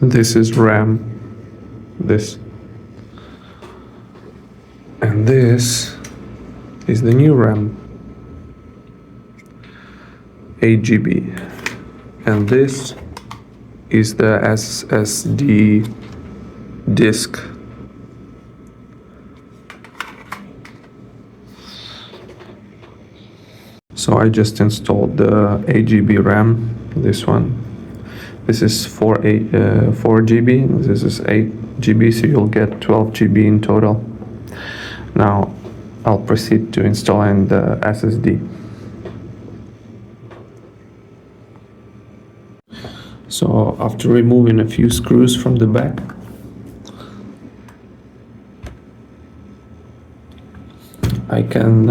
This is RAM, this. And this is the new RAM, 8 GB. And this is the SSD disk. So I just installed the 8 GB RAM, this one. This is 4 GB, this is 8 GB, so you'll get 12 GB in total. Now I'll proceed to installing the SSD. So after removing a few screws from the back, I can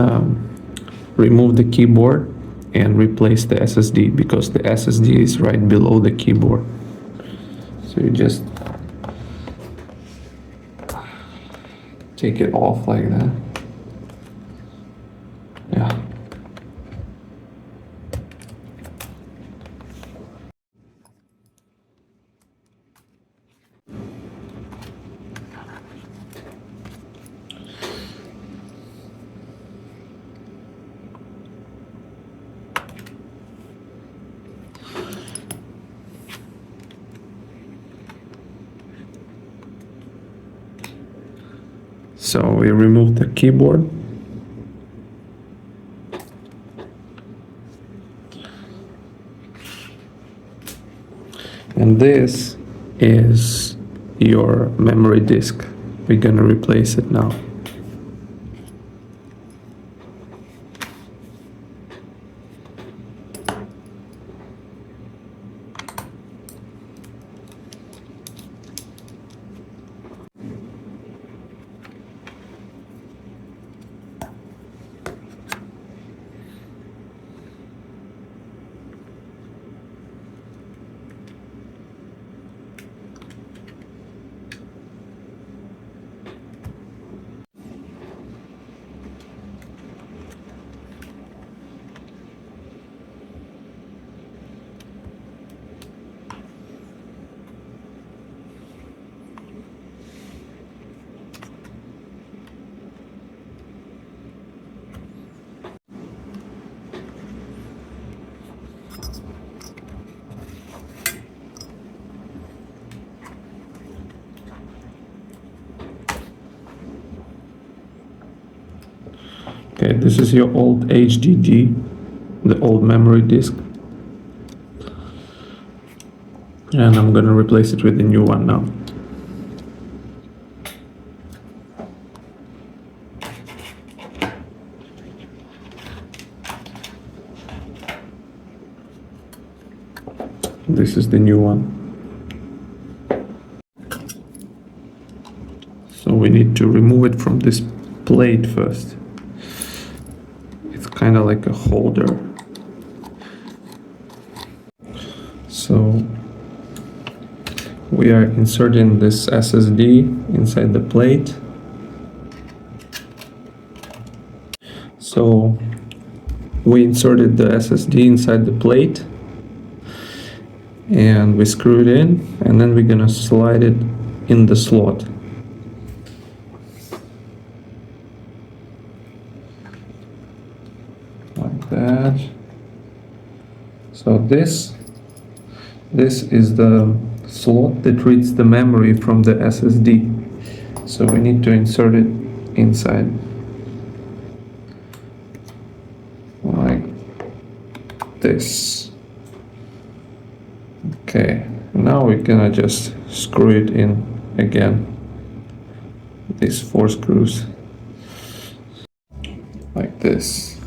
remove the keyboard and replace the SSD, because the SSD is right below the keyboard. So you just take it off like that. Yeah. So we remove the keyboard. And this is your memory disk. We're gonna replace it now. Okay, this is your old HDD, the old memory disk. And I'm gonna replace it with a new one now. This is the new one. So we need to remove it from this plate first. It's kind of like a holder. So we are inserting this SSD inside the plate. So we inserted the SSD inside the plate and we screw it in, and then we're gonna slide it in the slot. Like that. So this is the slot that reads the memory from the SSD. So we need to insert it inside. Like this. Okay, now we're gonna just screw it in again. These 4 screws. Like this.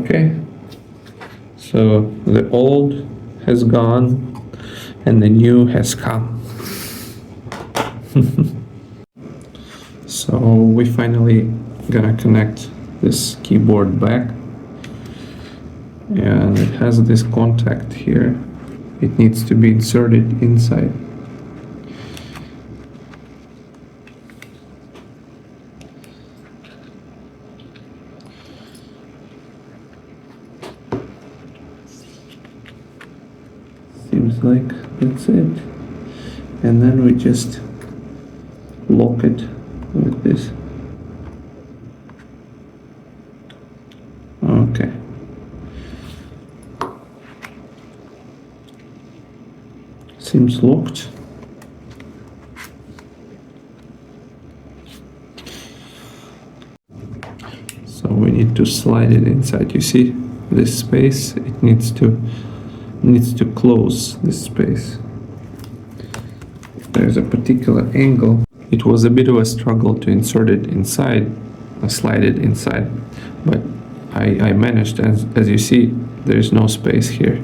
Okay, so the old has gone and the new has come. So we finally gonna connect this keyboard back, and it has this contact here. It needs to be inserted inside. Seems like that's it. And then we just lock it with this. Okay. Seems locked. So we need to slide it inside. You see this space? It needs to close this space. There's a particular angle. It was a bit of a struggle to insert it inside, slide it inside, but I managed. As you see, there's no space here,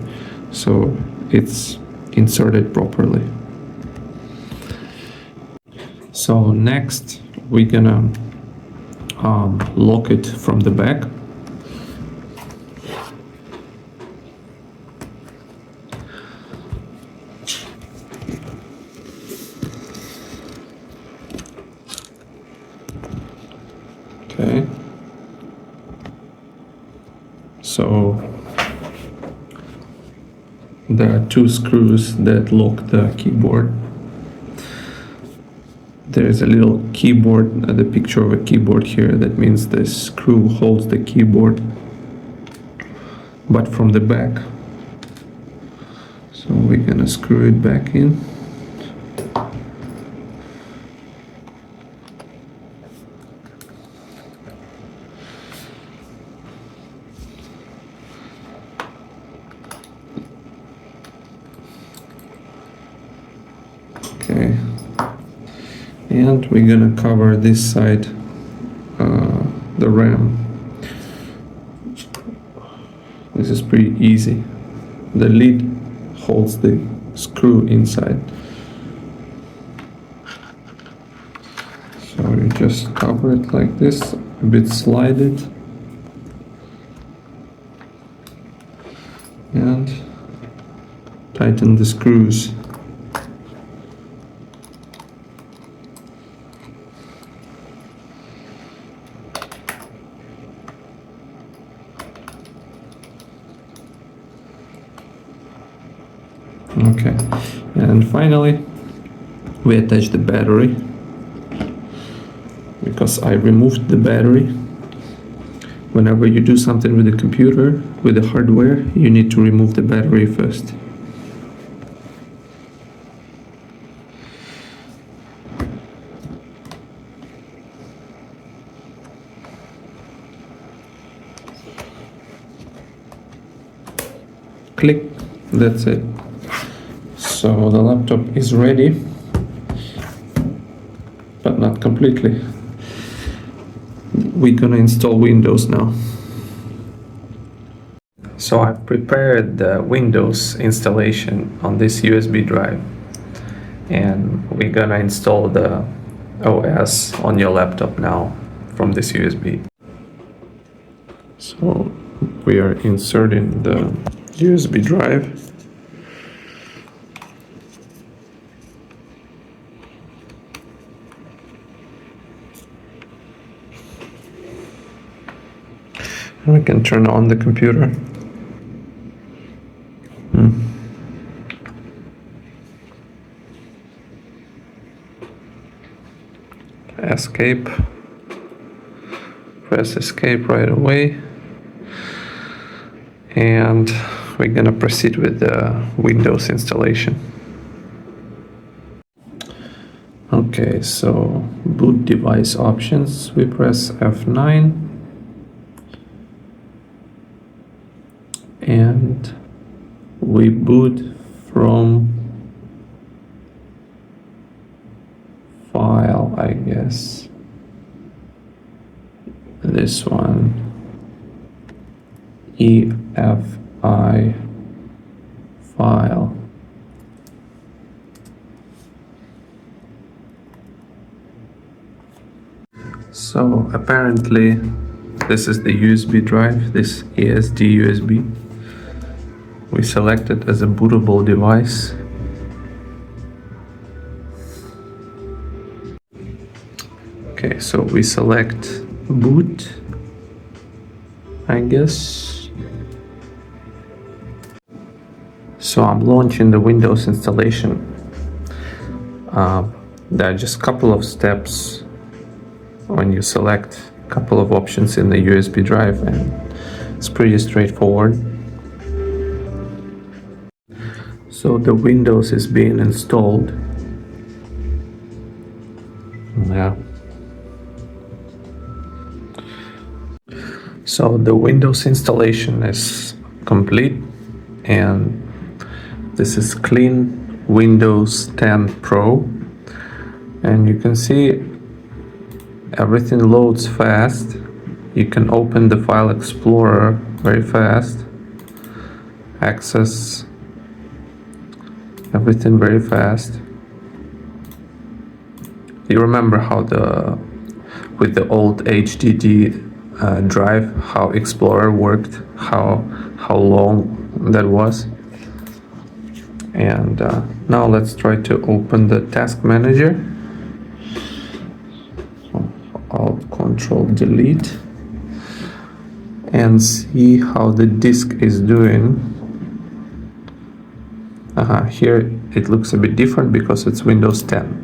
so it's inserted properly. So next we're gonna lock it from the back. Okay. So there are two screws that lock the keyboard. There is a little keyboard, the picture of a keyboard here. That means the screw holds the keyboard, but from the back. So we're gonna screw it back in. Okay, and we're gonna cover this side, the RAM. This is pretty easy. The lid holds the screw inside. So you just cover it like this, a bit slide it, and tighten the screws. Okay, and finally we attach the battery, because I removed the battery. Whenever you do something with the computer, with the hardware, you need to remove the battery first. Click, that's it. So the laptop is ready, but not completely. We're gonna install Windows now. So I've prepared the Windows installation on this USB drive, and we're gonna install the OS on your laptop now from this USB. So we are inserting the USB drive. We can turn on the computer. Escape. Press escape right away. And we're gonna proceed with the Windows installation. Okay, so boot device options. We press F9. And we boot from file, I guess. This one. EFI file. So apparently this is the USB drive, this ESD USB. We select it as a bootable device. Okay, so we select boot, I guess. So I'm launching the Windows installation. There are just a couple of steps when you select a couple of options in the USB drive, and it's pretty straightforward. So the Windows is being installed. Yeah. So the Windows installation is complete, and this is clean Windows 10 Pro, and you can see everything loads fast. You can open the File Explorer very fast, access everything very fast. You remember how with the old HDD drive, how Explorer worked, how long that was. And now let's try to open the task manager. Alt Control Delete and see how the disk is doing. Here it looks a bit different because it's Windows 10.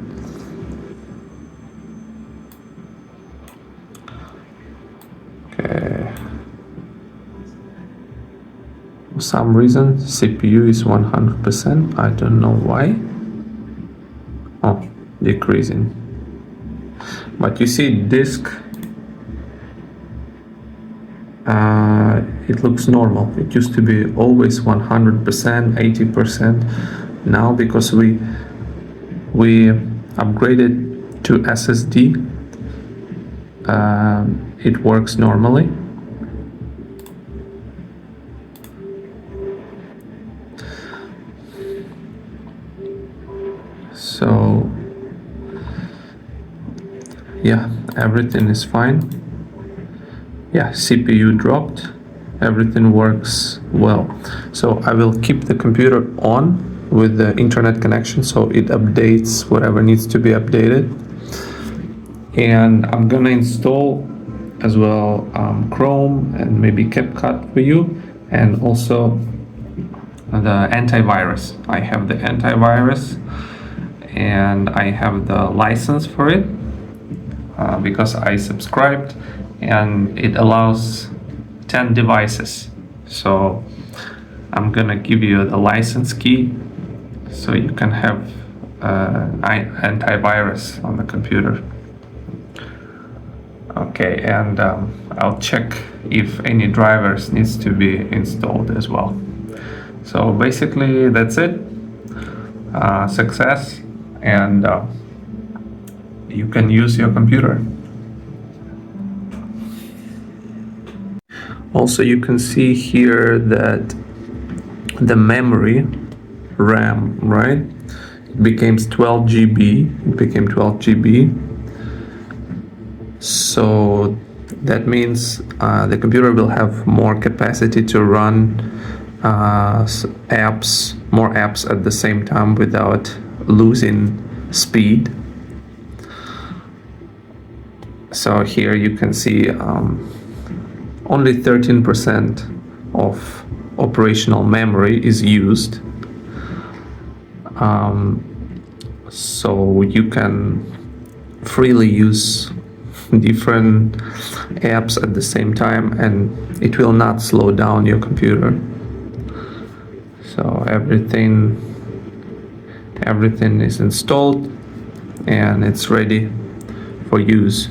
Okay. For some reason CPU is 100%. I don't know why. Oh, decreasing. But you see disk, it looks normal. It used to be always 100%, 80%. Now because we upgraded to SSD, it works normally. So yeah, everything is fine. Yeah, CPU dropped, everything works well. So I will keep the computer on with the internet connection so it updates whatever needs to be updated. And I'm gonna install as well Chrome and maybe CapCut for you, and also the antivirus. I have the antivirus and I have the license for it because I subscribed, and it allows 10 devices. So I'm gonna give you the license key so you can have antivirus on the computer. Okay, and I'll check if any drivers needs to be installed as well. So basically that's it. Success, and you can use your computer. Also, you can see here that the memory RAM, right? It became 12 GB. It became 12 GB. So that means the computer will have more capacity to run more apps at the same time without losing speed. So here you can see only 13% of operational memory is used. So you can freely use different apps at the same time, and it will not slow down your computer. So everything is installed and it's ready for use.